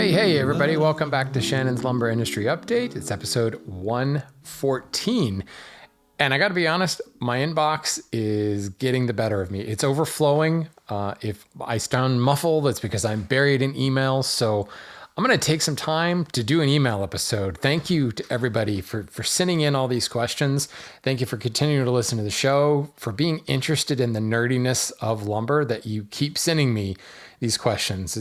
Hey, everybody. Welcome back to Shannon's Lumber Industry Update. It's episode 114. And I got to be honest, my inbox is getting the better of me. It's overflowing. If I sound muffled, it's because I'm buried in emails. So I'm going to take some time to do an email episode. Thank you to everybody for sending in all these questions. Thank you for continuing to listen to the show, for being interested in the nerdiness of lumber that you keep sending me these questions.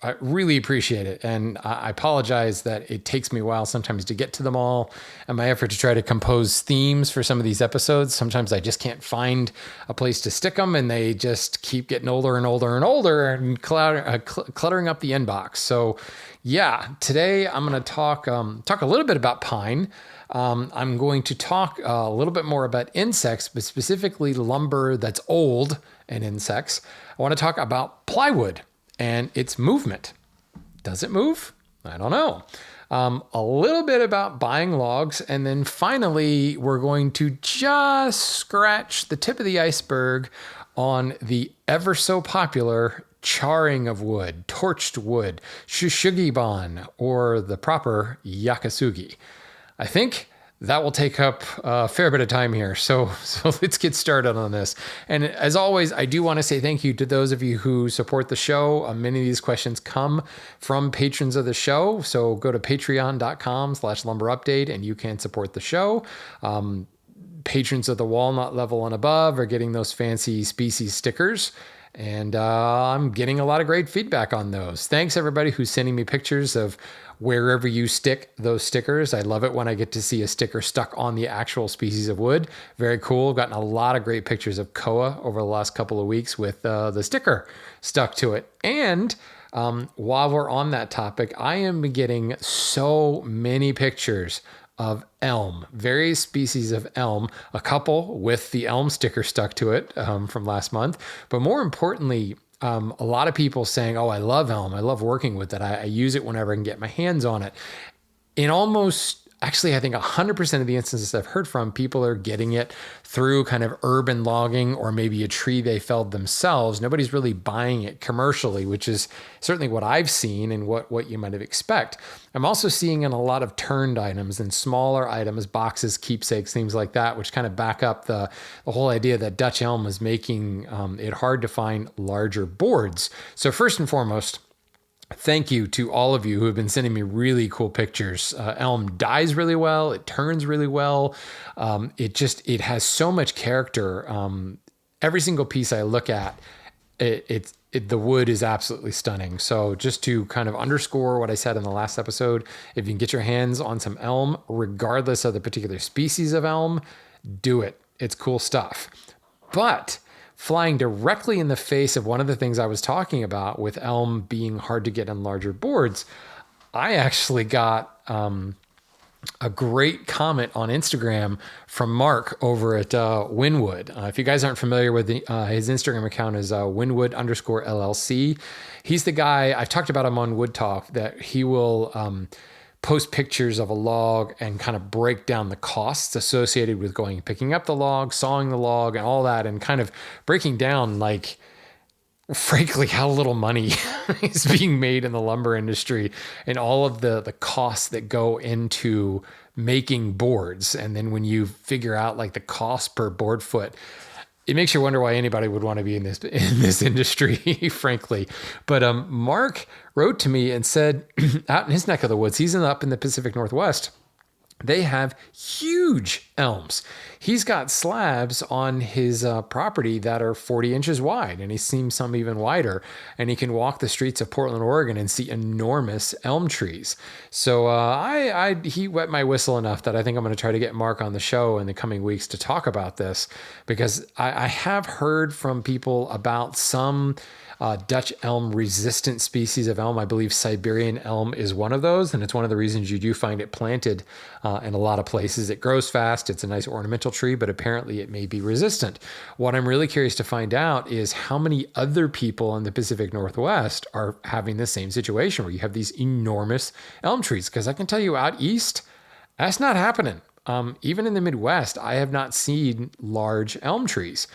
I really appreciate it. And I apologize that it takes me a while sometimes to get to them all. And my effort to try to compose themes for some of these episodes, sometimes I just can't find a place to stick them, and they just keep getting older and older and older and cluttering up the inbox. So yeah, today I'm going to talk a little bit about pine. I'm going to talk a little bit more about insects, but specifically lumber that's old and insects. I want to talk about plywood and its movement. Does it move? I don't know. A little bit about buying logs. And then finally, we're going to just scratch the tip of the iceberg on the ever so popular charring of wood, torched wood, shushugiban, or the proper yakisugi. I think that will take up a fair bit of time here. So let's get started on this. And as always, I do want to say thank you to those of you who support the show. Many of these questions come from patrons of the show. So go to patreon.com/lumberupdate and you can support the show. Patrons of the walnut level and above are getting those fancy species stickers. And I'm getting a lot of great feedback on those. Thanks everybody who's sending me pictures of wherever you stick those stickers. I love it when I get to see a sticker stuck on the actual species of wood. Very cool. I've gotten a lot of great pictures of koa over the last couple of weeks with the sticker stuck to it. And while we're on that topic, I am getting so many pictures of elm, various species of elm, a couple with the elm sticker stuck to it from last month. But more importantly, a lot of people saying, oh, I love elm. I love working with it. I use it whenever I can get my hands on it. Actually, I think 100% of the instances I've heard from, people are getting it through kind of urban logging or maybe a tree they felled themselves. Nobody's really buying it commercially, which is certainly what I've seen and what you might have expect. I'm also seeing in a lot of turned items and smaller items, boxes, keepsakes, things like that, which kind of back up the whole idea that Dutch elm is making it hard to find larger boards. So first and foremost, thank you to all of you who have been sending me really cool pictures. Elm dies really well. It turns really well. It has so much character. Every single piece I look at, the wood is absolutely stunning. So just to kind of underscore what I said in the last episode, if you can get your hands on some elm, regardless of the particular species of elm, do it. It's cool stuff. But flying directly in the face of one of the things I was talking about with elm being hard to get on larger boards, I actually got a great comment on Instagram from Mark over at Winwood. If you guys aren't familiar with his Instagram account is Winwood_LLC. He's the guy, I've talked about him on Wood Talk, that he will post pictures of a log and kind of break down the costs associated with going and picking up the log, sawing the log and all that, and kind of breaking down, like, frankly, how little money is being made in the lumber industry and all of the costs that go into making boards. And then when you figure out like the cost per board foot, it makes you wonder why anybody would want to be in this industry, frankly. But Mark wrote to me and said, out in his neck of the woods, he's up in the Pacific Northwest, they have huge elms. He's got slabs on his property that are 40 inches wide, and he's seen some even wider. And he can walk the streets of Portland, Oregon, and see enormous elm trees. So he wet my whistle enough that I think I'm going to try to get Mark on the show in the coming weeks to talk about this, because I have heard from people about some Dutch elm resistant species of elm. I believe Siberian elm is one of those, and it's one of the reasons you do find it planted in a lot of places. It grows fast. It's a nice ornamental tree, but apparently it may be resistant. What I'm really curious to find out is how many other people in the Pacific Northwest are having the same situation where you have these enormous elm trees, because I can tell you out east, that's not happening. Even in the Midwest, I have not seen large elm trees.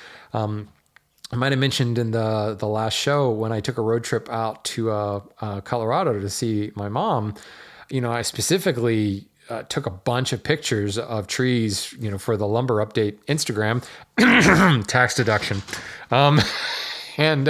I might have mentioned in the last show when I took a road trip out to Colorado to see my mom. I specifically took a bunch of pictures of trees, for the Lumber Update Instagram tax deduction, and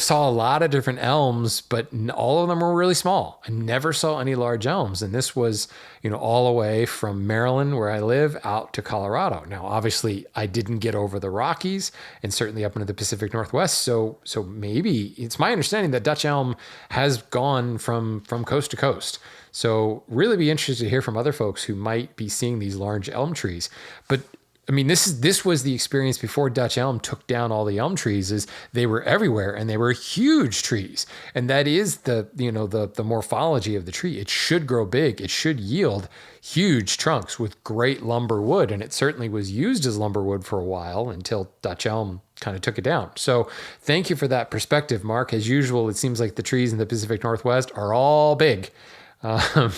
saw a lot of different elms, but all of them were really small. I never saw any large elms, and this was all the way from Maryland, where I live, out to Colorado. Now, obviously, I didn't get over the Rockies, and certainly up into the Pacific Northwest. So maybe it's my understanding that Dutch elm has gone from coast to coast. So really be interested to hear from other folks who might be seeing these large elm trees. But I mean, this was the experience before Dutch elm took down all the elm trees. Is they were everywhere and they were huge trees, and that is the morphology of the tree. It should grow big. It should yield huge trunks with great lumber wood, and it certainly was used as lumber wood for a while until Dutch elm kind of took it down. So thank you for that perspective, Mark. As usual, it seems like the trees in the Pacific Northwest are all big.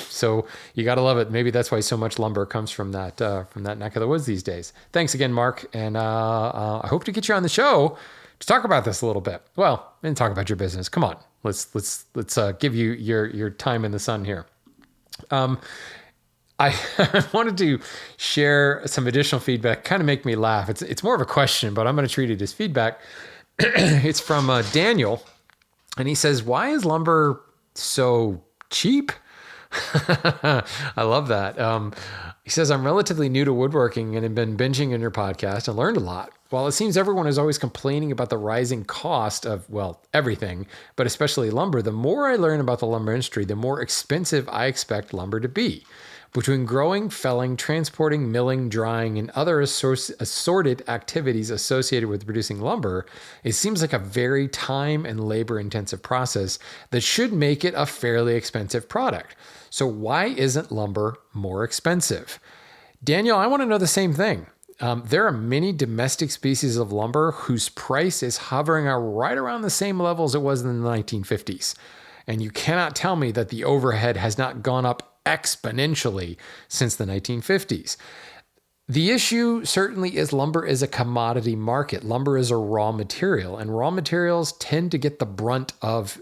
So you got to love it. Maybe that's why so much lumber comes from that neck of the woods these days. Thanks again, Mark. And I hope to get you on the show to talk about this a little bit. Well, and talk about your business. Come on, let's give you your time in the sun here. I wanted to share some additional feedback, kind of make me laugh. It's more of a question, but I'm going to treat it as feedback. It's from Daniel, and he says, "Why is lumber so cheap?" I love that. He says, "I'm relatively new to woodworking and have been binging in your podcast and learned a lot. While it seems everyone is always complaining about the rising cost of, well, everything, but especially lumber, the more I learn about the lumber industry, the more expensive I expect lumber to be. Between growing, felling, transporting, milling, drying, and other assorted activities associated with producing lumber, it seems like a very time and labor intensive process that should make it a fairly expensive product. So why isn't lumber more expensive?" Daniel, I want to know the same thing. There are many domestic species of lumber whose price is hovering right around the same level as it was in the 1950s. And you cannot tell me that the overhead has not gone up exponentially since the 1950s. The issue certainly is lumber is a commodity market. Lumber is a raw material, and raw materials tend to get the brunt of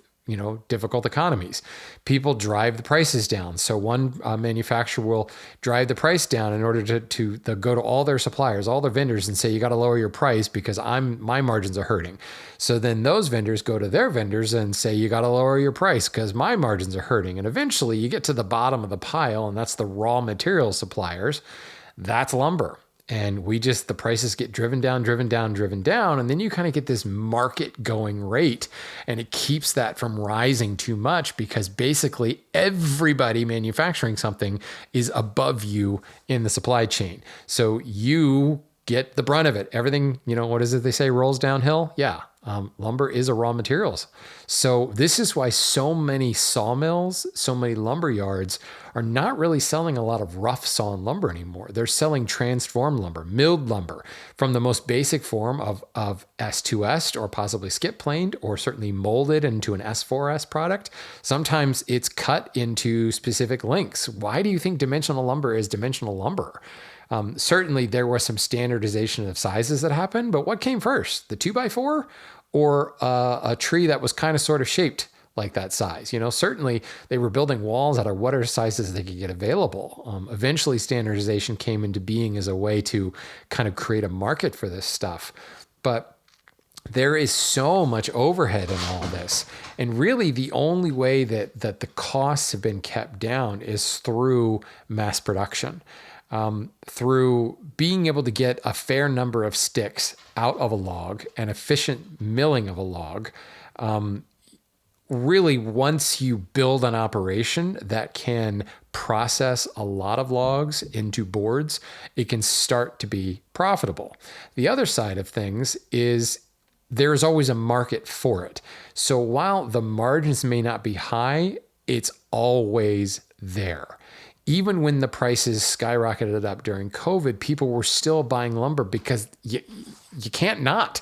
difficult economies. People drive the prices down. So one manufacturer will drive the price down in order to go to all their suppliers, all their vendors, and say, "You got to lower your price because my margins are hurting." So then those vendors go to their vendors and say, "You got to lower your price because my margins are hurting." And eventually you get to the bottom of the pile, and that's the raw material suppliers. That's lumber. And the prices get driven down, and then you kind of get this market going rate, and it keeps that from rising too much because basically everybody manufacturing something is above you in the supply chain. So you get the brunt of it. Everything, what is it they say, rolls downhill? Yeah. Lumber is a raw materials. So this is why so many sawmills, so many lumber yards are not really selling a lot of rough sawn lumber anymore. They're selling transformed lumber, milled lumber, from the most basic form of S2S or possibly skip planed, or certainly molded into an S4S product. Sometimes it's cut into specific lengths. Why do you think dimensional lumber is dimensional lumber? Certainly there was some standardization of sizes that happened, but what came first, the 2x4 or a tree that was kind of sort of shaped like that size? Certainly they were building walls out of whatever sizes they could get available. Eventually standardization came into being as a way to kind of create a market for this stuff. But there is so much overhead in all this. And really the only way that the costs have been kept down is through mass production. Through being able to get a fair number of sticks out of a log and efficient milling of a log. Really, once you build an operation that can process a lot of logs into boards, it can start to be profitable. The other side of things is there's always a market for it. So while the margins may not be high, it's always there. Even when the prices skyrocketed up during COVID, people were still buying lumber because you can't not.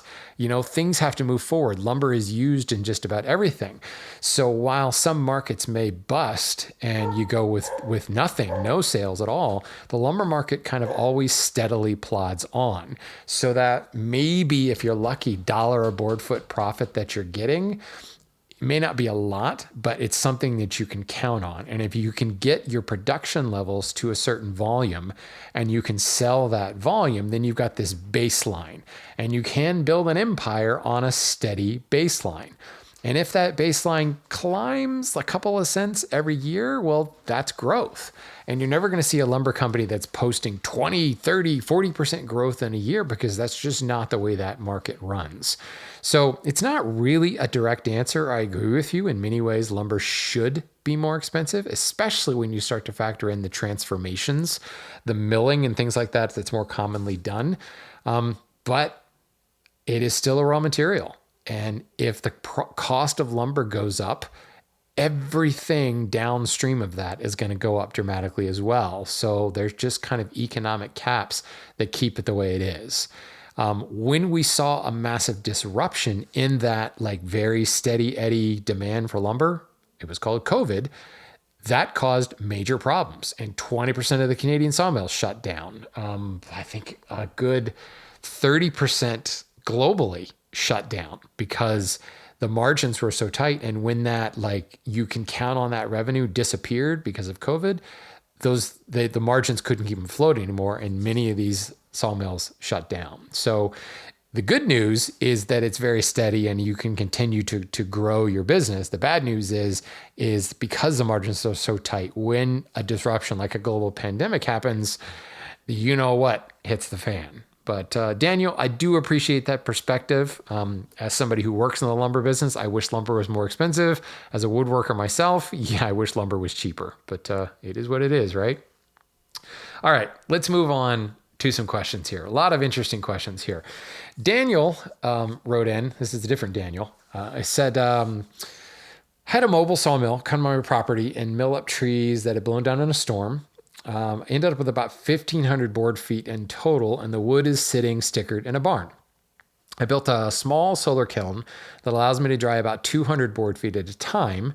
things have to move forward. Lumber is used in just about everything. So while some markets may bust and you go with nothing, no sales at all, the lumber market kind of always steadily plods on. So that maybe if you're lucky, dollar a board foot profit that you're getting, it may not be a lot, but it's something that you can count on. And if you can get your production levels to a certain volume and you can sell that volume, then you've got this baseline and you can build an empire on a steady baseline. And if that baseline climbs a couple of cents every year, well, that's growth. And you're never going to see a lumber company that's posting 20, 30, 40% growth in a year because that's just not the way that market runs. So it's not really a direct answer. I agree with you. In many ways, lumber should be more expensive, especially when you start to factor in the transformations, the milling and things like that that's more commonly done. But it is still a raw material. And if the cost of lumber goes up, everything downstream of that is going to go up dramatically as well. So there's just kind of economic caps that keep it the way it is. When we saw a massive disruption in that like very steady eddy demand for lumber, it was called COVID, that caused major problems. And 20% of the Canadian sawmills shut down. I think a good 30% globally shut down because the margins were so tight. And when that, like, you can count on that revenue disappeared because of COVID, the margins couldn't keep them afloat anymore. And many of these sawmills shut down. So the good news is that it's very steady and you can continue to grow your business. The bad news is because the margins are so tight, when a disruption like a global pandemic happens, you know what hits the fan. But Daniel, I do appreciate that perspective. As somebody who works in the lumber business, I wish lumber was more expensive. As a woodworker myself, yeah, I wish lumber was cheaper. But it is what it is, right? All right, let's move on to some questions here. A lot of interesting questions here. Daniel wrote in, this is a different Daniel. I said, had a mobile sawmill come on my property and mill up trees that had blown down in a storm. Ended up with about 1,500 board feet in total, and the wood is sitting stickered in a barn. I built a small solar kiln that allows me to dry about 200 board feet at a time.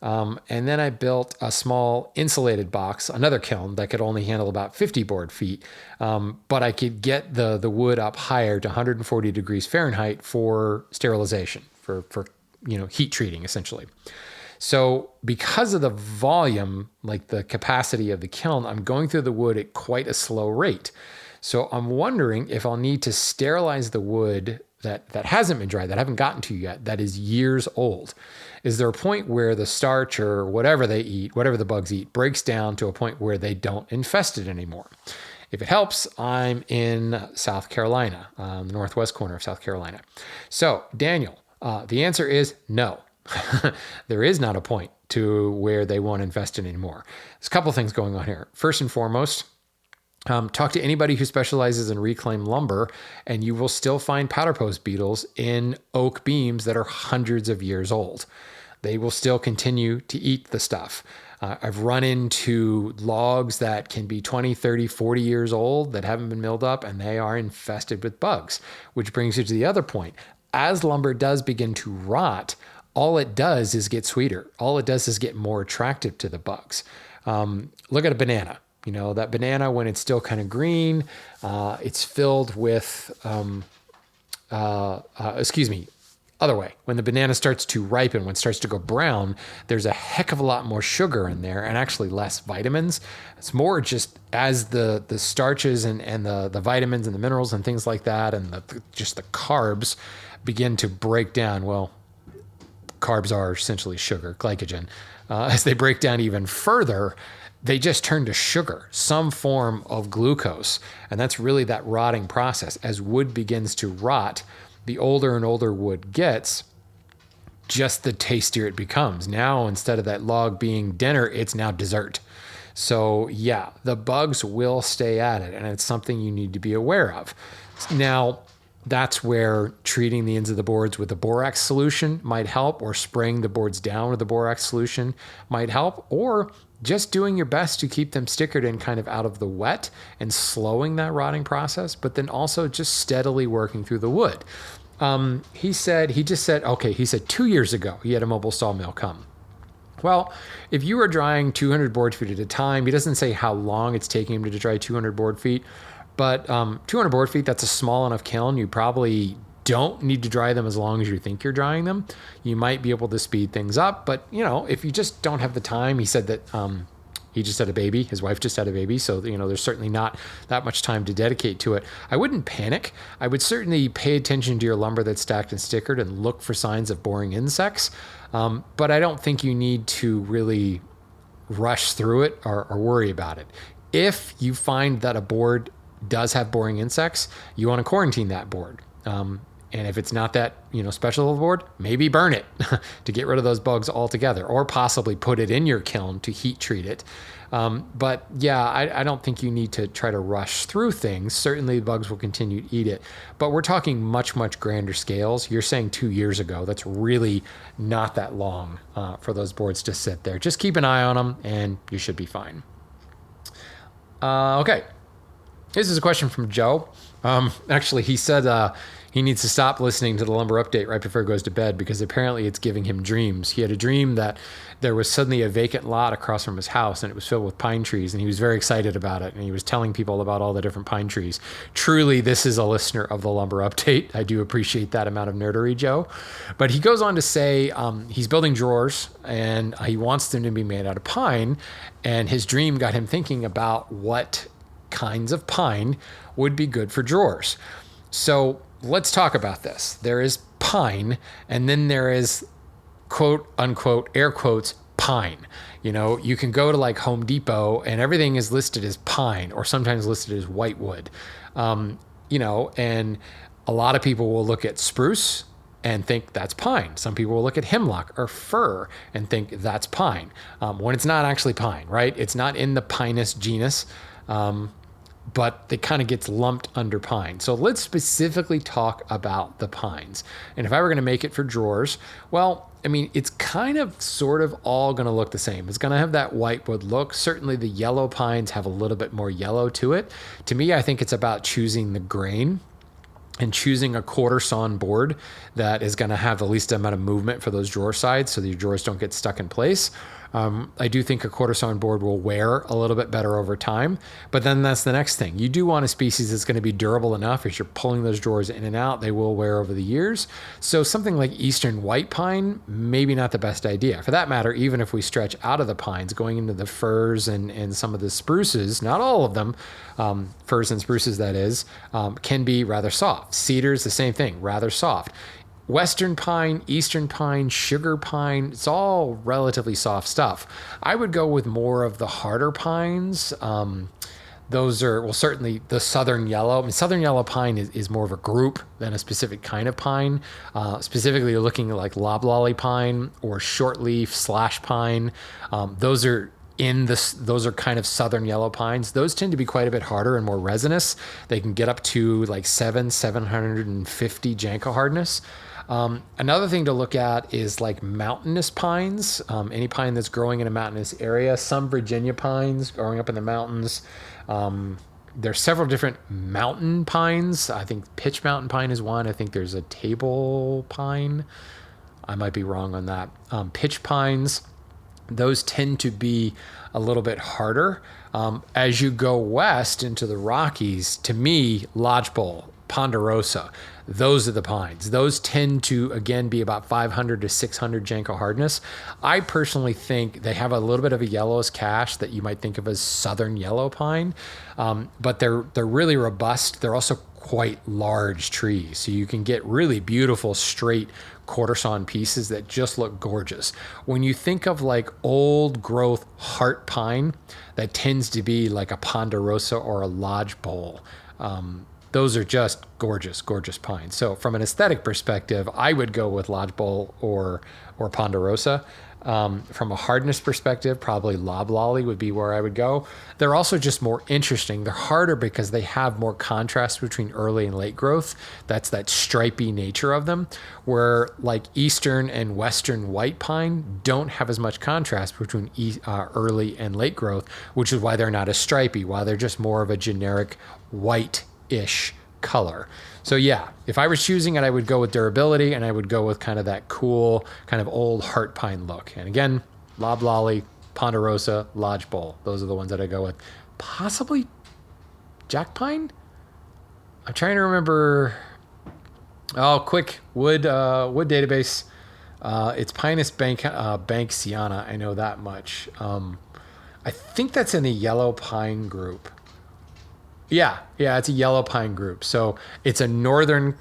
And then I built a small insulated box, another kiln that could only handle about 50 board feet. But I could get the wood up higher to 140 degrees Fahrenheit for sterilization, for heat treating essentially. So because of the volume, like the capacity of the kiln, I'm going through the wood at quite a slow rate. So I'm wondering if I'll need to sterilize the wood that hasn't been dried, that I haven't gotten to yet, that is years old. Is there a point where the starch or whatever they eat, whatever the bugs eat, breaks down to a point where they don't infest it anymore? If it helps, I'm in South Carolina, the northwest corner of South Carolina. So Daniel, the answer is no. There is not a point to where they won't invest in anymore. There's a couple things going on here. First and foremost, talk to anybody who specializes in reclaimed lumber, and you will still find powder post beetles in oak beams that are hundreds of years old. They will still continue to eat the stuff. I've run into logs that can be 20, 30, 40 years old that haven't been milled up, and they are infested with bugs, which brings you to the other point. As lumber does begin to rot, all it does is get sweeter. All it does is get more attractive to the bugs. Look at a banana. That banana, when it's still kind of green, it's filled with, other way. When the banana starts to ripen, when it starts to go brown, there's a heck of a lot more sugar in there and actually less vitamins. It's more just as the starches and the vitamins and the minerals and things like that and just the carbs begin to break down. Well, carbs are essentially sugar, glycogen. As they break down even further, they just turn to sugar, some form of glucose. And that's really that rotting process. As wood begins to rot, the older and older wood gets, just the tastier it becomes. Now, instead of that log being dinner, it's now dessert. So yeah, the bugs will stay at it, and it's something you need to be aware of. Now, that's where treating the ends of the boards with the borax solution might help, or spraying the boards down with the borax solution might help, or just doing your best to keep them stickered and kind of out of the wet and slowing that rotting process, but then also just steadily working through the wood. He said 2 years ago he had a mobile sawmill come. Well, if you are drying 200 board feet at a time, he doesn't say how long it's taking him to dry 200 board feet, but 200 board feet, that's a small enough kiln. You probably don't need to dry them as long as you think you're drying them. You might be able to speed things up, but if you just don't have the time, he said that he just had a baby. His wife just had a baby. So, there's certainly not that much time to dedicate to it. I wouldn't panic. I would certainly pay attention to your lumber that's stacked and stickered and look for signs of boring insects. But I don't think you need to really rush through it or worry about it. If you find that a board does have boring insects, you want to quarantine that board. And if it's not that, special of a board, maybe burn it to get rid of those bugs altogether, or possibly put it in your kiln to heat treat it. But yeah, I don't think you need to try to rush through things. Certainly bugs will continue to eat it, but we're talking much, much grander scales. You're saying 2 years ago. That's really not that long for those boards to sit there. Just keep an eye on them and you should be fine. Okay. This is a question from Joe. Actually, he said he needs to stop listening to the lumber update right before he goes to bed because apparently it's giving him dreams. He had a dream that there was suddenly a vacant lot across from his house and it was filled with pine trees, and he was very excited about it, and he was telling people about all the different pine trees. Truly, this is a listener of the lumber update. I do appreciate that amount of nerdery, Joe. But he goes on to say he's building drawers and he wants them to be made out of pine, and his dream got him thinking about what kinds of pine would be good for drawers. So let's talk about this. There is pine, and then there is quote unquote, air quotes, pine. You can go to like Home Depot and everything is listed as pine or sometimes listed as whitewood. And a lot of people will look at spruce and think that's pine. Some people will look at hemlock or fir and think that's pine, when it's not actually pine, right? It's not in the Pinus genus. But it kind of gets lumped under pine. So let's specifically talk about the pines. And if I were going to make it for drawers, well, it's kind of sort of all going to look the same. It's going to have that whitewood look. Certainly the yellow pines have a little bit more yellow to it. To me, I think it's about choosing the grain and choosing a quarter sawn board that is going to have the least amount of movement for those drawer sides so that your drawers don't get stuck in place. I do think a quarter sawn board will wear a little bit better over time, but then that's the next thing. You do want a species that's going to be durable enough. As you're pulling those drawers in and out, they will wear over the years. So something like Eastern white pine, maybe not the best idea. For that matter, even if we stretch out of the pines, going into the firs and some of the spruces, not all of them, firs and spruces that is, can be rather soft. Cedars, the same thing, rather soft. Western pine, Eastern pine, sugar pine, it's all relatively soft stuff. I would go with more of the harder pines. Those are, certainly the southern yellow. Southern yellow pine is more of a group than a specific kind of pine. Specifically, you're looking at like loblolly pine or shortleaf slash pine. Those are kind of southern yellow pines. Those tend to be quite a bit harder and more resinous. They can get up to like 750 Janko hardness. Another thing to look at is like mountainous pines, any pine that's growing in a mountainous area, some Virginia pines growing up in the mountains. There's several different mountain pines. I think pitch mountain pine is one. I think there's a table pine. I might be wrong on that. Pitch pines, those tend to be a little bit harder. As you go west into the Rockies, to me, lodgepole, ponderosa, those are the pines. Those tend to, again, be about 500 to 600 Janko hardness. I personally think they have a little bit of a yellowish cash that you might think of as southern yellow pine, but they're really robust. They're also quite large trees, so you can get really beautiful straight quarter sawn pieces that just look gorgeous. When you think of like old growth heart pine, that tends to be like a ponderosa or a lodgepole. Those are just gorgeous, gorgeous pines. So from an aesthetic perspective, I would go with lodgepole or ponderosa. From a hardness perspective, probably loblolly would be where I would go. They're also just more interesting. They're harder because they have more contrast between early and late growth. That's that stripy nature of them, where like Eastern and Western white pine don't have as much contrast between early and late growth, which is why they're not as stripy, why they're just more of a generic white-ish color. So yeah, if I was choosing it, I would go with durability, and I would go with kind of that cool, kind of old heart pine look. And again, loblolly, ponderosa, lodgepole. Those are the ones that I go with. Possibly jack pine? I'm trying to remember. Oh, quick wood database. It's Pinus banksiana. I know that much. I think that's in the yellow pine group. Yeah, it's a yellow pine group. So it's a northern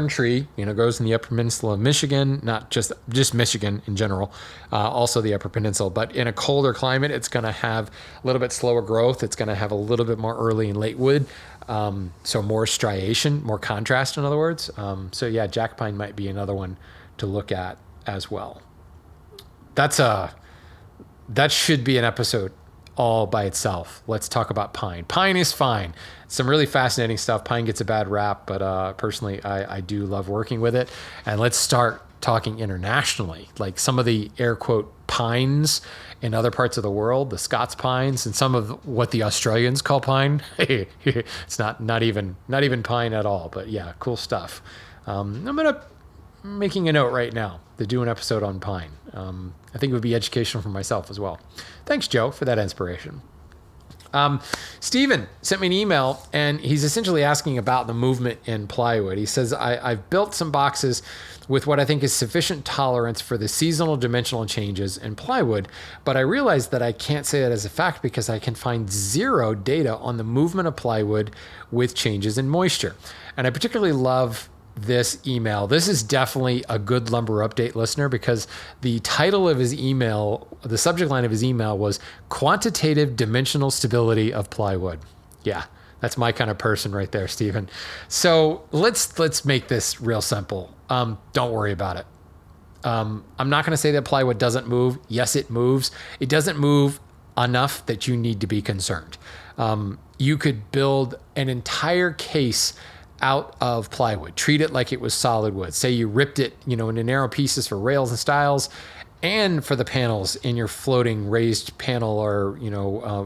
tree. Goes in the Upper Peninsula of Michigan, not just Michigan in general, also the Upper Peninsula. But in a colder climate, it's going to have a little bit slower growth. It's going to have a little bit more early and late wood, so more striation, more contrast. In other words, so yeah, jack pine might be another one to look at as well. That should be an episode all by itself. Let's talk about pine. Pine is fine. Some really fascinating stuff. Pine gets a bad rap, but personally, I do love working with it. And let's start talking internationally, like some of the air quote pines in other parts of the world, the Scots pines, and some of what the Australians call pine. It's not even pine at all. But yeah, cool stuff. Making a note right now to do an episode on pine. I think it would be educational for myself as well. Thanks, Joe, for that inspiration. Steven sent me an email, and he's essentially asking about the movement in plywood. He says, I've built some boxes with what I think is sufficient tolerance for the seasonal dimensional changes in plywood, but I realize that I can't say that as a fact because I can find zero data on the movement of plywood with changes in moisture. And I particularly love this email. This is definitely a good lumber update listener, because the title of his email, the subject line of his email was quantitative dimensional stability of plywood. Yeah, that's my kind of person right there, Stephen. So let's make this real simple. Don't worry about it. I'm not going to say that plywood doesn't move. Yes, it moves. It doesn't move enough that you need to be concerned. You could build an entire case out of plywood, treat it like it was solid wood. Say you ripped it, into narrow pieces for rails and stiles, and for the panels in your floating raised panel or,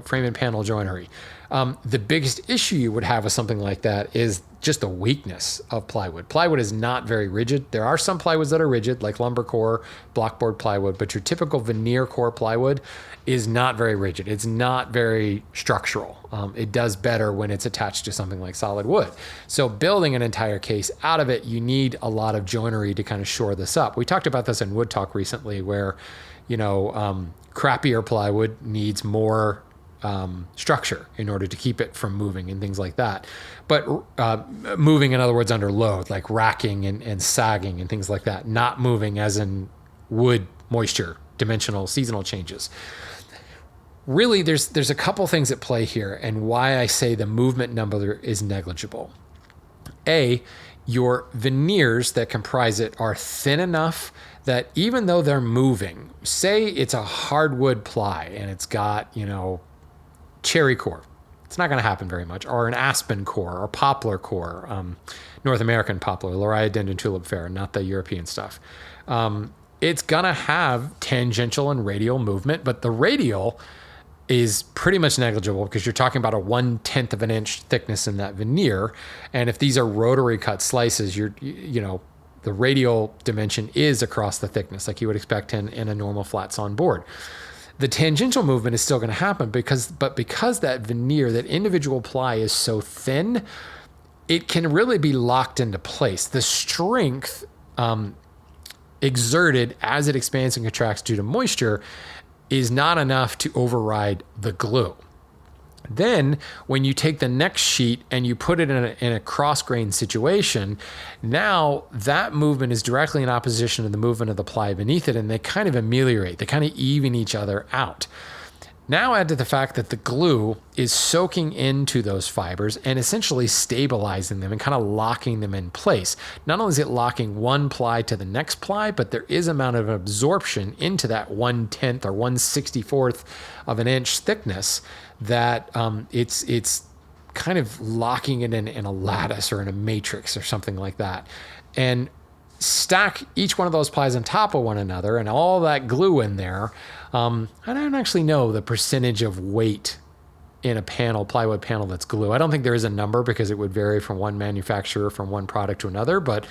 frame and panel joinery. The biggest issue you would have with something like that is just the weakness of plywood. Plywood is not very rigid. There are some plywoods that are rigid, like lumber core, blockboard plywood, but your typical veneer core plywood is not very rigid. It's not very structural. It does better when it's attached to something like solid wood. So building an entire case out of it, you need a lot of joinery to kind of shore this up. We talked about this in Wood Talk recently, where, crappier plywood needs more structure in order to keep it from moving and things like that. But moving, in other words, under load, like racking and sagging and things like that, not moving as in wood, moisture, dimensional, seasonal changes. Really, there's a couple things at play here, and why I say the movement number is negligible. A, your veneers that comprise it are thin enough that even though they're moving, say it's a hardwood ply and it's got, cherry core. It's not going to happen very much. Or an aspen core or poplar core, North American poplar, Loriodendron tulipifera, not the European stuff. It's going to have tangential and radial movement, but the radial is pretty much negligible because you're talking about a 1/10 of an inch thickness in that veneer. And if these are rotary cut slices, the radial dimension is across the thickness like you would expect in a normal flat sawn board. The tangential movement is still going to happen because that veneer, that individual ply is so thin, it can really be locked into place. The strength exerted as it expands and contracts due to moisture is not enough to override the glue. Then when you take the next sheet and you put it in a cross-grain situation, now that movement is directly in opposition to the movement of the ply beneath it, and they kind of ameliorate, they kind of even each other out. Now add to the fact that the glue is soaking into those fibers and essentially stabilizing them and kind of locking them in place. Not only is it locking one ply to the next ply, but there is amount of absorption into that 1/10 or 1/64 of an inch thickness that it's kind of locking it in a lattice or in a matrix or something like that. And stack each one of those plies on top of one another and all that glue in there. I don't actually know the percentage of weight in a panel, plywood panel that's glue. I don't think there is a number because it would vary from one manufacturer, from one product to another, but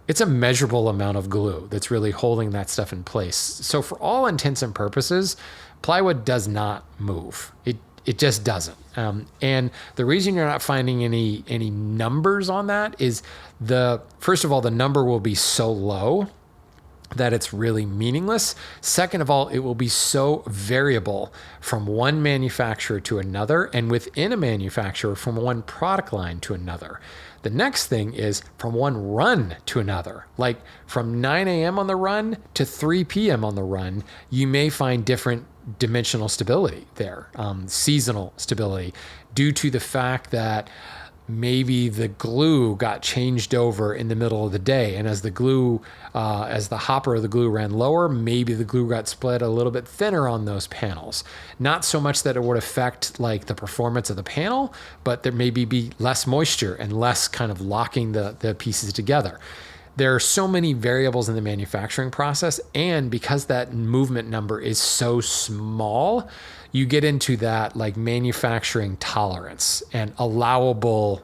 it's a measurable amount of glue that's really holding that stuff in place. So for all intents and purposes, plywood does not move. It just doesn't. And the reason you're not finding any numbers on that is first of all, the number will be so low that it's really meaningless. Second of all, it will be so variable from one manufacturer to another, and within a manufacturer from one product line to another. The next thing is from one run to another. Like from 9 a.m. on the run to 3 p.m. on the run, you may find different dimensional stability there, seasonal stability, due to the fact that maybe the glue got changed over in the middle of the day. And as the hopper of the glue ran lower, maybe the glue got split a little bit thinner on those panels. Not so much that it would affect like the performance of the panel, but there maybe be less moisture and less kind of locking the pieces together. There are so many variables in the manufacturing process, and because that movement number is so small, you get into that like manufacturing tolerance and allowable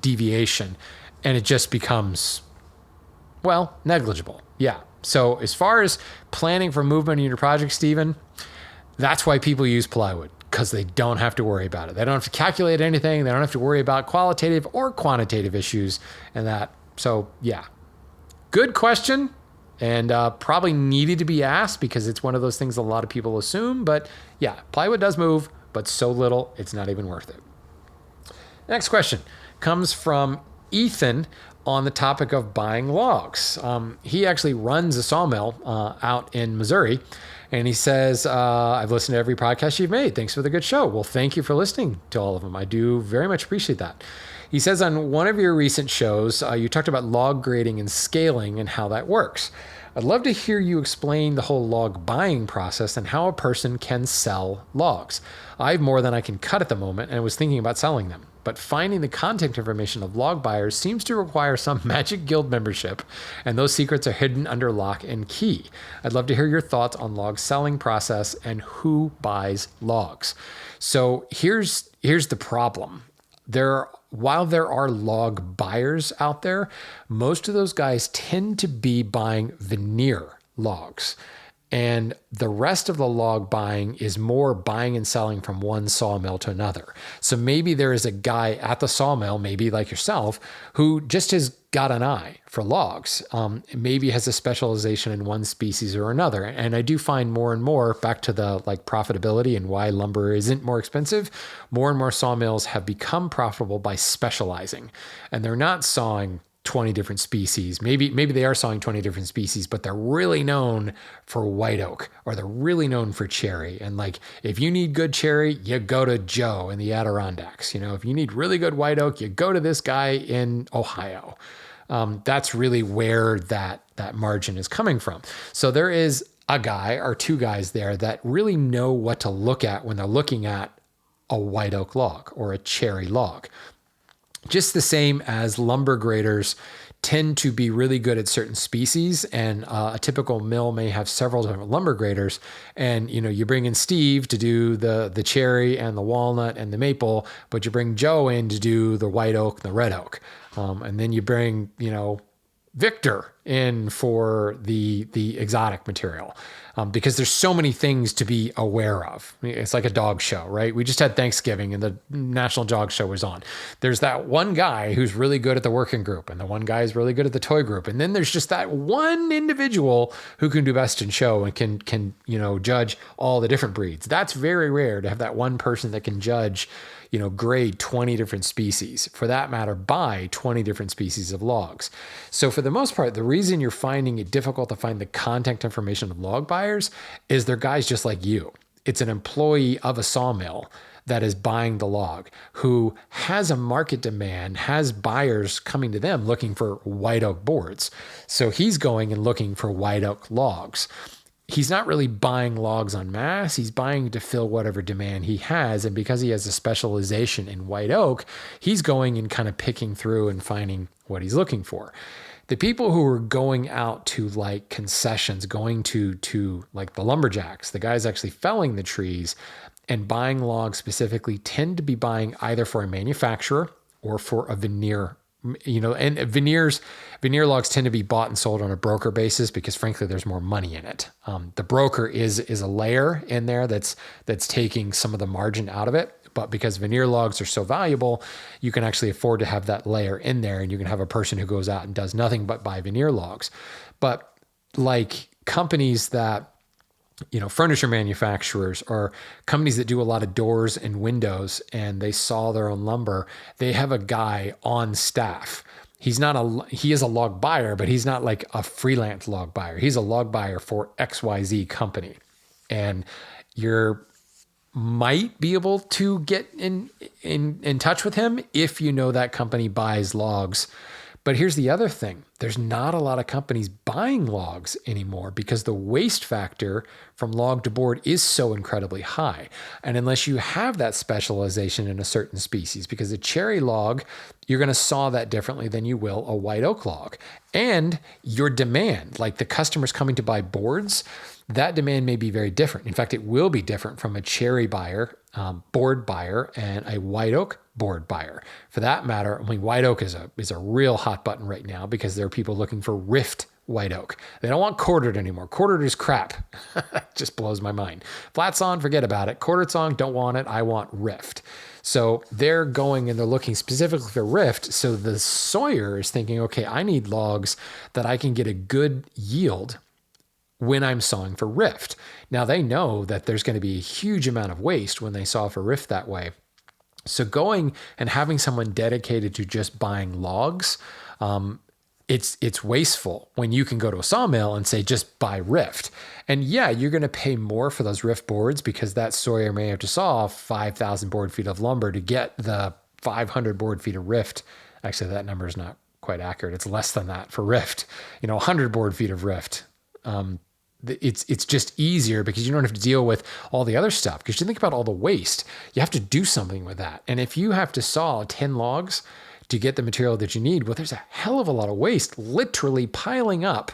deviation, and it just becomes, well, negligible. Yeah. So as far as planning for movement in your project, Stephen, that's why people use plywood, because they don't have to worry about it. They don't have to calculate anything. They don't have to worry about qualitative or quantitative issues and that. So yeah, good question, and probably needed to be asked because it's one of those things a lot of people assume. But yeah, plywood does move, but so little, it's not even worth it. Next question comes from Ethan on the topic of buying logs. He actually runs a sawmill out in Missouri. And he says, I've listened to every podcast you've made. Thanks for the good show. Well, thank you for listening to all of them. I do very much appreciate that. He says on one of your recent shows, you talked about log grading and scaling and how that works. I'd love to hear you explain the whole log buying process and how a person can sell logs. I have more than I can cut at the moment and was thinking about selling them. But finding the contact information of log buyers seems to require some magic guild membership, and those secrets are hidden under lock and key. I'd love to hear your thoughts on log selling process and who buys logs. So here's the problem. While there are log buyers out there, most of those guys tend to be buying veneer logs. And the rest of the log buying is more buying and selling from one sawmill to another. So maybe there is a guy at the sawmill, maybe like yourself, who just has got an eye for logs. Maybe has a specialization in one species or another. And I do find more and more, back to the like profitability and why lumber isn't more expensive, more and more sawmills have become profitable by specializing. And they're not sawing 20 different species. Maybe they are sawing 20 different species, but they're really known for white oak, or they're really known for cherry. And like, if you need good cherry, you go to Joe in the Adirondacks. You know, if you need really good white oak, you go to this guy in Ohio. That's really where that margin is coming from. So there is a guy or two guys there that really know what to look at when they're looking at a white oak log or a cherry log. Just the same as lumber graders tend to be really good at certain species, and a typical mill may have several different lumber graders. And you bring in Steve to do the cherry and the walnut and the maple, but you bring Joe in to do the white oak and the red oak, and then you bring Victor in for the exotic material. Because there's so many things to be aware of. It's like a dog show, right? We just had Thanksgiving and the National Dog Show was on. There's that one guy who's really good at the working group, and the one guy is really good at the toy group. And then there's just that one individual who can do best in show and can judge all the different breeds. That's very rare to have that one person that can judge, grade 20 different species, for that matter, buy 20 different species of logs. So for the most part, the reason you're finding it difficult to find the contact information of log buyers is they're guys just like you. It's an employee of a sawmill that is buying the log, who has a market demand, has buyers coming to them looking for white oak boards. So he's going and looking for white oak logs. He's not really buying logs en masse. He's buying to fill whatever demand he has. And because he has a specialization in white oak, he's going and kind of picking through and finding what he's looking for. The people who are going out to like concessions, going to like the lumberjacks, the guys actually felling the trees, and buying logs specifically tend to be buying either for a manufacturer or for a veneer. And veneer logs tend to be bought and sold on a broker basis because frankly, there's more money in it. The broker is a layer in there that's taking some of the margin out of it. But because veneer logs are so valuable, you can actually afford to have that layer in there, and you can have a person who goes out and does nothing but buy veneer logs. But like companies that, furniture manufacturers or companies that do a lot of doors and windows and they saw their own lumber, they have a guy on staff. He is a log buyer, but he's not like a freelance log buyer. He's a log buyer for XYZ company. And you're might be able to get in touch with him if you know that company buys logs. But here's the other thing. There's not a lot of companies buying logs anymore because the waste factor from log to board is so incredibly high. And unless you have that specialization in a certain species, because a cherry log, you're going to saw that differently than you will a white oak log. And your demand, like the customers coming to buy boards, that demand may be very different. In fact, it will be different from a cherry buyer, board buyer, and a white oak board buyer. For that matter, white oak is a real hot button right now because there are people looking for rift white oak. They don't want quartered anymore. Quartered is crap. Just blows my mind. Flat sawn, forget about it. Quartered sawn, don't want it. I want rift. So they're going and they're looking specifically for rift. So the sawyer is thinking, okay, I need logs that I can get a good yield when I'm sawing for rift. Now they know that there's going to be a huge amount of waste when they saw for rift that way. So going and having someone dedicated to just buying logs, it's wasteful when you can go to a sawmill and say, just buy rift. And yeah, you're going to pay more for those rift boards because that sawyer may have to saw 5,000 board feet of lumber to get the 500 board feet of rift. Actually, that number is not quite accurate. It's less than that for rift, 100 board feet of rift. It's just easier because you don't have to deal with all the other stuff. Because you think about all the waste, you have to do something with that. And if you have to saw 10 logs to get the material that you need, well, there's a hell of a lot of waste literally piling up.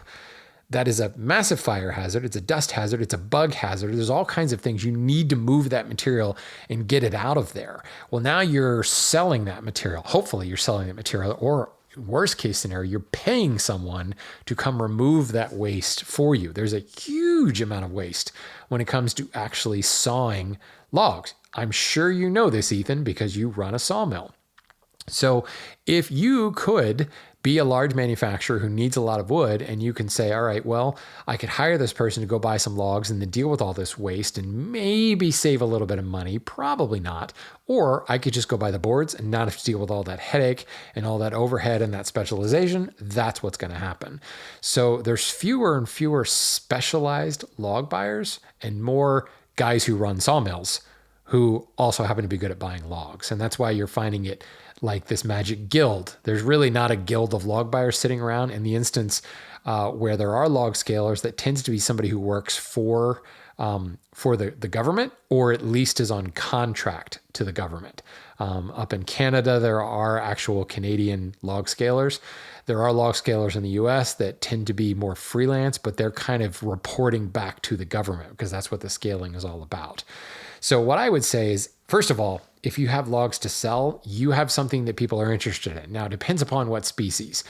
That is a massive fire hazard. It's a dust hazard. It's a bug hazard. There's all kinds of things. You need to move that material and get it out of there. Well, now you're selling that material. Hopefully you're selling that material, or worst case scenario, you're paying someone to come remove that waste for you. There's a huge amount of waste when it comes to actually sawing logs. I'm sure you know this, Ethan, because you run a sawmill. So if you could be a large manufacturer who needs a lot of wood and you can say, all right, well, I could hire this person to go buy some logs and then deal with all this waste and maybe save a little bit of money, probably not. Or I could just go buy the boards and not have to deal with all that headache and all that overhead and that specialization. That's what's going to happen. So there's fewer and fewer specialized log buyers and more guys who run sawmills who also happen to be good at buying logs. And that's why you're finding it like this magic guild. There's really not a guild of log buyers sitting around. In the instance where there are log scalers, that tends to be somebody who works for the government, or at least is on contract to the government. Up in Canada, there are actual Canadian log scalers. There are log scalers in the US that tend to be more freelance, but they're kind of reporting back to the government because that's what the scaling is all about. So what I would say is, first of all, if you have logs to sell, you have something that people are interested in. Now, it depends upon what species.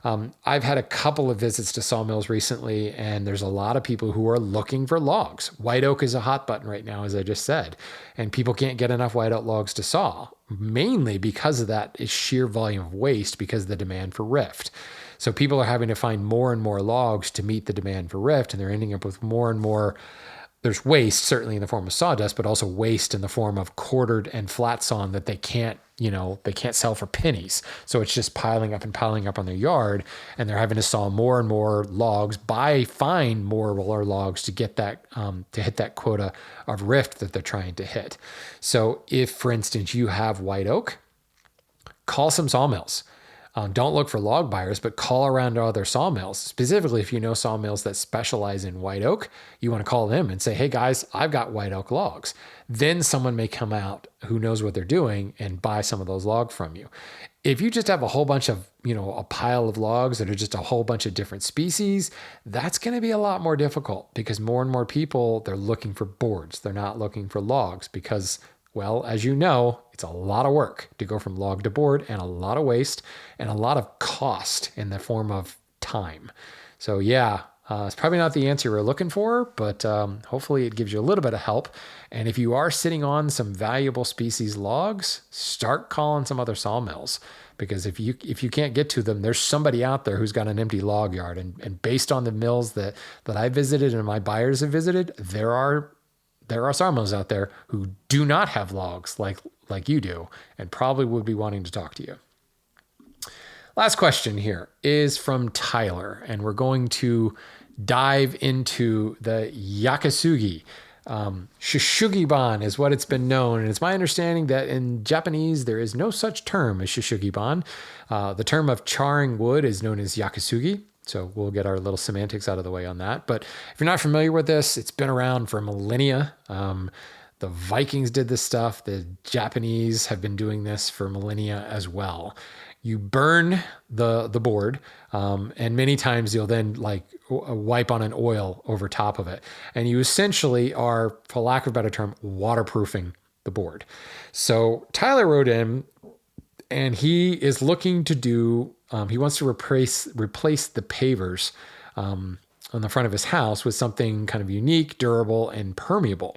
I've had a couple of visits to sawmills recently, and there's a lot of people who are looking for logs. White oak is a hot button right now, as I just said, and people can't get enough white oak logs to saw, mainly because of that sheer volume of waste because of the demand for rift. So people are having to find more and more logs to meet the demand for rift, and they're ending up with more and more. There's waste, certainly in the form of sawdust, but also waste in the form of quartered and flat sawn that they can't sell for pennies. So it's just piling up on their yard, and they're having to saw more and more logs, find more logs to get that, to hit that quota of rift that they're trying to hit. So if, for instance, you have white oak, call some sawmills. Don't look for log buyers, but call around to other sawmills. Specifically, if you know sawmills that specialize in white oak, you want to call them and say, hey guys, I've got white oak logs. Then someone may come out who knows what they're doing and buy some of those logs from you. If you just have a whole bunch of, a pile of logs that are just a whole bunch of different species, that's going to be a lot more difficult because more and more people, they're looking for boards. They're not looking for logs because, well, as you know, it's a lot of work to go from log to board and a lot of waste and a lot of cost in the form of time. So yeah, it's probably not the answer we're looking for, but hopefully it gives you a little bit of help. And if you are sitting on some valuable species logs, start calling some other sawmills, because if you can't get to them, there's somebody out there who's got an empty log yard. And based on the mills that I visited and my buyers have visited, there are sawmills out there who do not have logs like you do, and probably would be wanting to talk to you. Last question here is from Tyler, and we're going to dive into the Yakisugi. Shishugiban is what it's been known, and it's my understanding that in Japanese there is no such term as Shishugiban. The term of charring wood is known as Yakisugi, so we'll get our little semantics out of the way on that. But if you're not familiar with this, it's been around for millennia. The Vikings did this stuff. The Japanese have been doing this for millennia as well. You burn the board, and many times you'll then wipe on an oil over top of it. And you essentially are, for lack of a better term, waterproofing the board. So Tyler wrote in, and he is looking to do, he wants to replace the pavers on the front of his house with something kind of unique, durable, and permeable.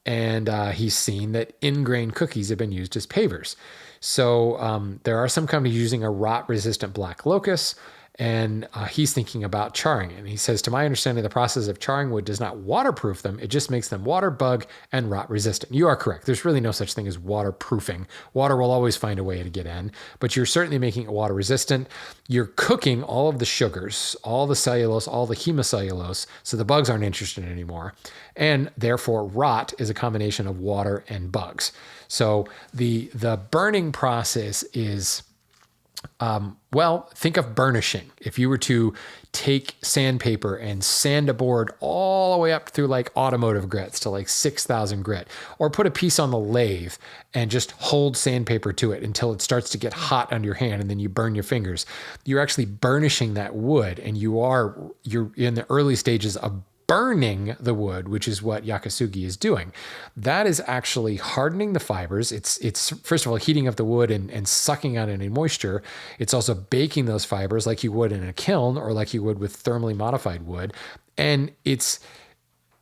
And he's seen that ingrain cookies have been used as pavers. So there are some companies using a rot-resistant black locust, and he's thinking about charring it. And he says, to my understanding, the process of charring wood does not waterproof them. It just makes them water, bug, and rot resistant. You are correct. There's really no such thing as waterproofing. Water will always find a way to get in, but you're certainly making it water resistant. You're cooking all of the sugars, all the cellulose, all the hemicellulose, so the bugs aren't interested anymore. And therefore, rot is a combination of water and bugs. So the burning process is... think of burnishing. If you were to take sandpaper and sand a board all the way up through automotive grits to 6,000 grit, or put a piece on the lathe and just hold sandpaper to it until it starts to get hot under your hand and then you burn your fingers, you're actually burnishing that wood, and you're in the early stages of burning the wood, which is what Yakisugi is doing. That is actually hardening the fibers. It's first of all heating up the wood and sucking out any moisture. It's also baking those fibers like you would in a kiln or like you would with thermally modified wood. And it's,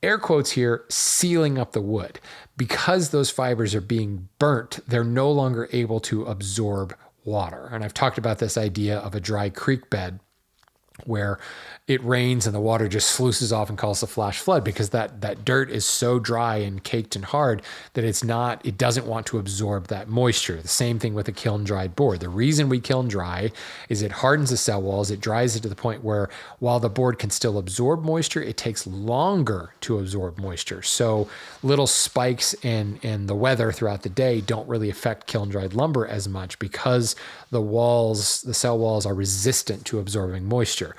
air quotes here, sealing up the wood. Because those fibers are being burnt, they're no longer able to absorb water. And I've talked about this idea of a dry creek bed where it rains and the water just sluices off and causes a flash flood because that dirt is so dry and caked and hard that it doesn't want to absorb that moisture. The same thing with a kiln dried board. The reason we kiln dry is it hardens the cell walls. It dries it to the point where while the board can still absorb moisture, it takes longer to absorb moisture. So little spikes in the weather throughout the day don't really affect kiln dried lumber as much because the cell walls are resistant to absorbing moisture.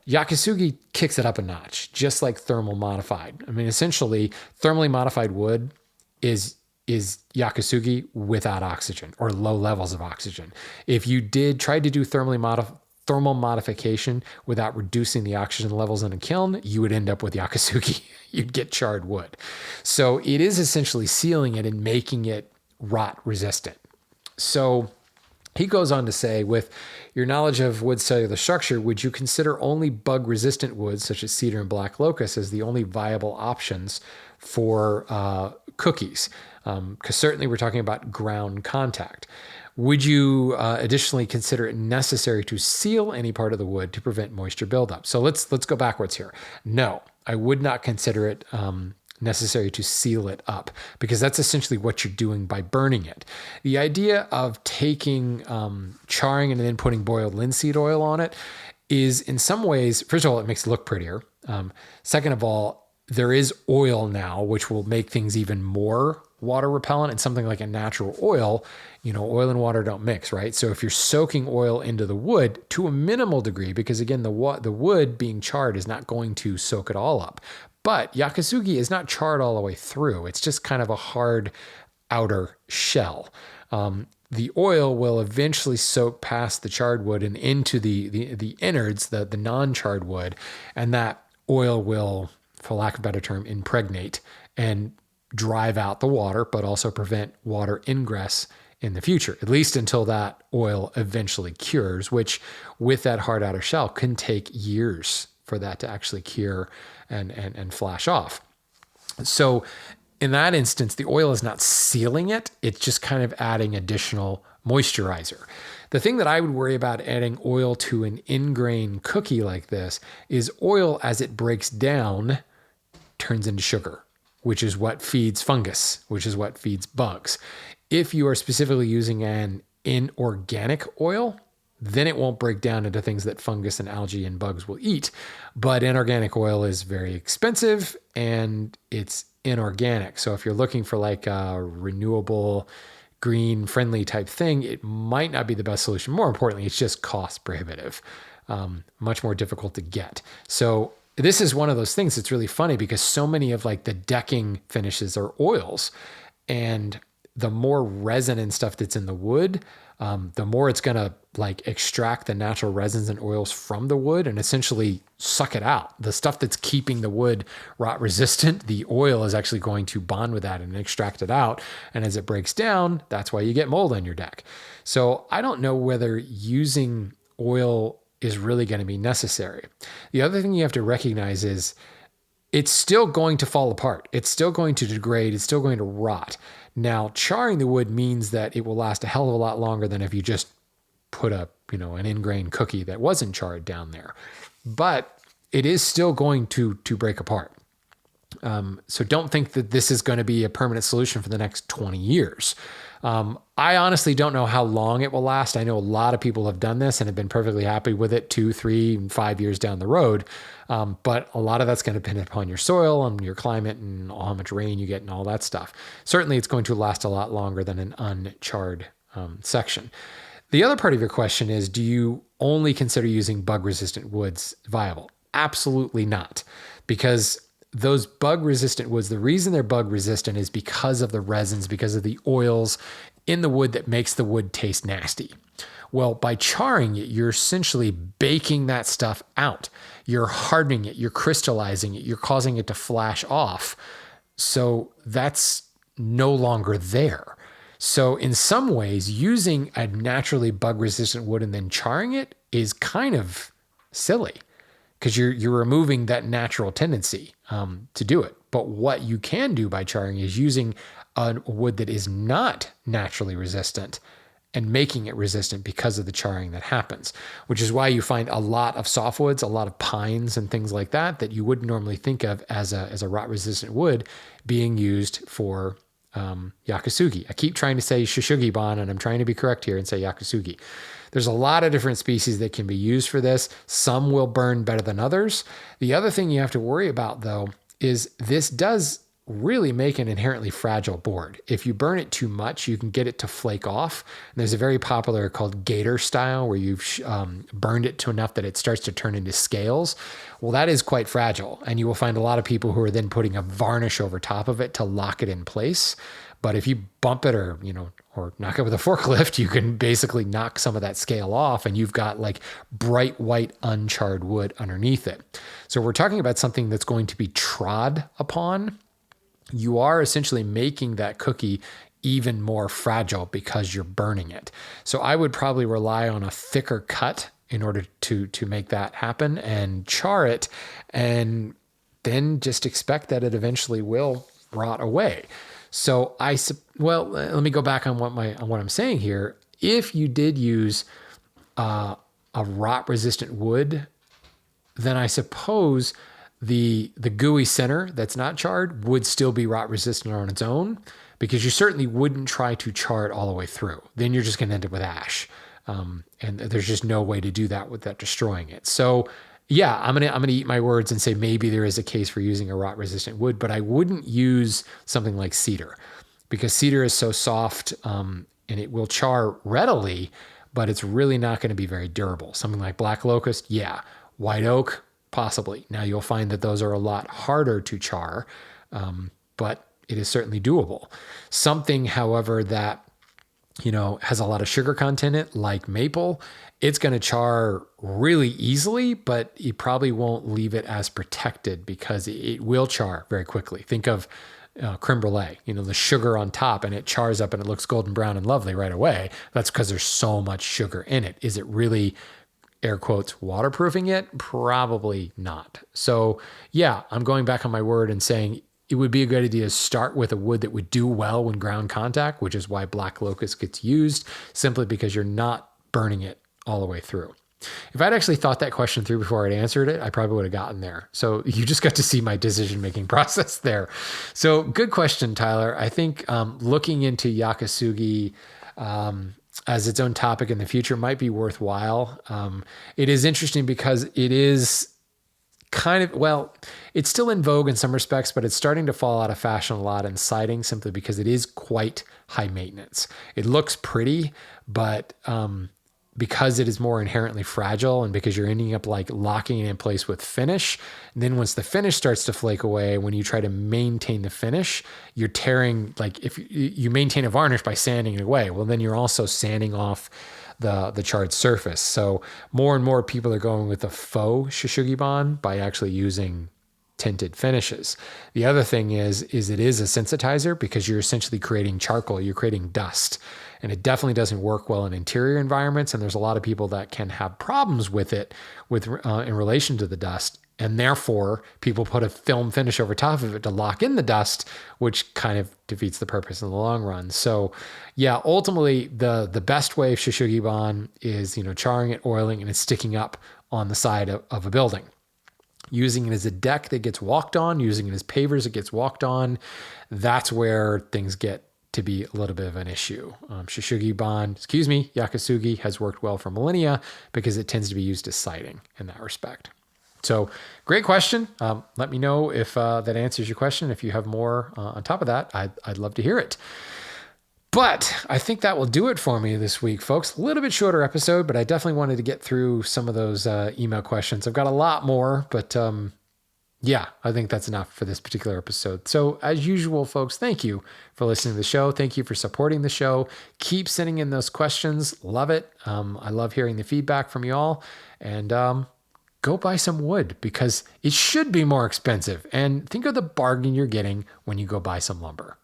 Yakisugi kicks it up a notch, just like thermal modified. I mean, essentially, thermally modified wood is Yakisugi without oxygen or low levels of oxygen. If you tried to do thermal modification without reducing the oxygen levels in a kiln, you would end up with Yakisugi. You'd get charred wood. So it is essentially sealing it and making it rot resistant. So he goes on to say, with your knowledge of wood cellular structure, would you consider only bug-resistant woods, such as cedar and black locust, as the only viable options for cookies? Because certainly we're talking about ground contact. Would you additionally consider it necessary to seal any part of the wood to prevent moisture buildup? So let's go backwards here. No, I would not consider it necessary to seal it up, because that's essentially what you're doing by burning it. The idea of taking charring and then putting boiled linseed oil on it is in some ways, first of all, it makes it look prettier. Second of all, There is oil now, which will make things even more water repellent, and something like a natural oil, oil and water don't mix, right? So if you're soaking oil into the wood to a minimal degree, because again, the wood being charred is not going to soak it all up. But Yakisugi is not charred all the way through. It's just kind of a hard outer shell. The oil will eventually soak past the charred wood and into the innards, the non-charred wood, and that oil will, for lack of a better term, impregnate and drive out the water, but also prevent water ingress in the future, at least until that oil eventually cures, which with that hard outer shell can take years for that to actually cure and flash off. So in that instance, the oil is not sealing it. It's just kind of adding additional moisturizer. The thing that I would worry about adding oil to an in-grain cookie like this is oil, as it breaks down, turns into sugar, which is what feeds fungus, which is what feeds bugs. If you are specifically using an inorganic oil, then it won't break down into things that fungus and algae and bugs will eat. But inorganic oil is very expensive and it's inorganic. So if you're looking for like a renewable, green friendly type thing, it might not be the best solution. More importantly, it's just cost prohibitive, much more difficult to get. So this is one of those things that's really funny because so many of like the decking finishes are oils, and the more resin and stuff that's in the wood, the more it's going to like extract the natural resins and oils from the wood and essentially suck it out. The stuff that's keeping the wood rot resistant, the oil is actually going to bond with that and extract it out. And as it breaks down, that's why you get mold on your deck. So I don't know whether using oil is really going to be necessary. The other thing you have to recognize is it's still going to fall apart. It's still going to degrade. It's still going to rot. Now, charring the wood means that it will last a hell of a lot longer than if you just put an in-grain cookie that wasn't charred down there. But it is still going to break apart. So don't think that this is going to be a permanent solution for the next 20 years. I honestly don't know how long it will last. I know a lot of people have done this and have been perfectly happy with it 2, 3, and 5 years down the road. But a lot of that's going to depend upon your soil and your climate and how much rain you get and all that stuff. Certainly it's going to last a lot longer than an uncharred section. The other part of your question is, do you only consider using bug-resistant woods viable? Absolutely not. Because those bug-resistant woods, the reason they're bug-resistant is because of the resins, because of the oils in the wood that makes the wood taste nasty. Well, by charring it, you're essentially baking that stuff out. You're hardening it, you're crystallizing it, you're causing it to flash off. So that's no longer there. So in some ways, using a naturally bug-resistant wood and then charring it is kind of silly, because you're removing that natural tendency to do it. But what you can do by charring is using a wood that is not naturally resistant and making it resistant because of the charring that happens, which is why you find a lot of softwoods, a lot of pines and things like that you wouldn't normally think of as a rot-resistant wood being used for Yakisugi. I keep trying to say Shishugibon, and I'm trying to be correct here and say Yakisugi. There's a lot of different species that can be used for this. Some will burn better than others. The other thing you have to worry about, though, is this does really make an inherently fragile board. If you burn it too much, you can get it to flake off. And there's a very popular called gator style where you've burned it to enough that it starts to turn into scales. Well, that is quite fragile. And you will find a lot of people who are then putting a varnish over top of it to lock it in place. But if you bump it or knock it with a forklift, you can basically knock some of that scale off and you've got like bright white uncharred wood underneath it. So we're talking about something that's going to be trod upon. You are essentially making that cookie even more fragile because you're burning it. So I would probably rely on a thicker cut in order to make that happen and char it, and then just expect that it eventually will rot away. So let me go back on what I'm saying here. If you did use a rot resistant wood, then I suppose the gooey center that's not charred would still be rot resistant on its own, because you certainly wouldn't try to char it all the way through. Then you're just going to end up with ash. And there's just no way to do that without destroying it. So Yeah, I'm gonna eat my words and say maybe there is a case for using a rot resistant wood, but I wouldn't use something like cedar because cedar is so soft, and it will char readily, but it's really not going to be very durable. Something like black locust, yeah. White oak, possibly. Now you'll find that those are a lot harder to char, but it is certainly doable. Something, however, that has a lot of sugar content in it, like maple, it's going to char really easily, but you probably won't leave it as protected because it will char very quickly. Think of creme brulee, the sugar on top, and it chars up and it looks golden brown and lovely right away. That's because there's so much sugar in it. Is it really, air quotes, waterproofing it? Probably not. So yeah, I'm going back on my word and saying it would be a good idea to start with a wood that would do well when ground contact, which is why black locust gets used, simply because you're not burning it all the way through. If I'd actually thought that question through before I'd answered it, I probably would have gotten there. So you just got to see my decision-making process there. So good question, Tyler. I think looking into Yakisugi as its own topic in the future might be worthwhile. It is interesting because it is it's still in vogue in some respects, but it's starting to fall out of fashion a lot in siding simply because it is quite high maintenance. It looks pretty, but because it is more inherently fragile and because you're ending up like locking it in place with finish, and then once the finish starts to flake away, when you try to maintain the finish, you're tearing, like if you maintain a varnish by sanding it away, well, then you're also sanding off the charred surface. So more and more people are going with a faux Shishugibon by actually using tinted finishes. The other thing is it is a sensitizer because you're essentially creating charcoal, you're creating dust, and it definitely doesn't work well in interior environments. And there's a lot of people that can have problems with it in relation to the dust. And therefore, people put a film finish over top of it to lock in the dust, which kind of defeats the purpose in the long run. So, yeah, ultimately, the best way of Shishugibon is charring it, oiling, and it's sticking up on the side of a building. Using it as a deck that gets walked on, using it as pavers that gets walked on, that's where things get to be a little bit of an issue. Yakisugi has worked well for millennia because it tends to be used as siding in that respect. So great question. Let me know if that answers your question. If you have more on top of that, I'd love to hear it. But I think that will do it for me this week, folks. A little bit shorter episode, but I definitely wanted to get through some of those email questions. I've got a lot more, but yeah, I think that's enough for this particular episode. So as usual, folks, thank you for listening to the show. Thank you for supporting the show. Keep sending in those questions. Love it. I love hearing the feedback from you all. And go buy some wood because it should be more expensive. And think of the bargain you're getting when you go buy some lumber.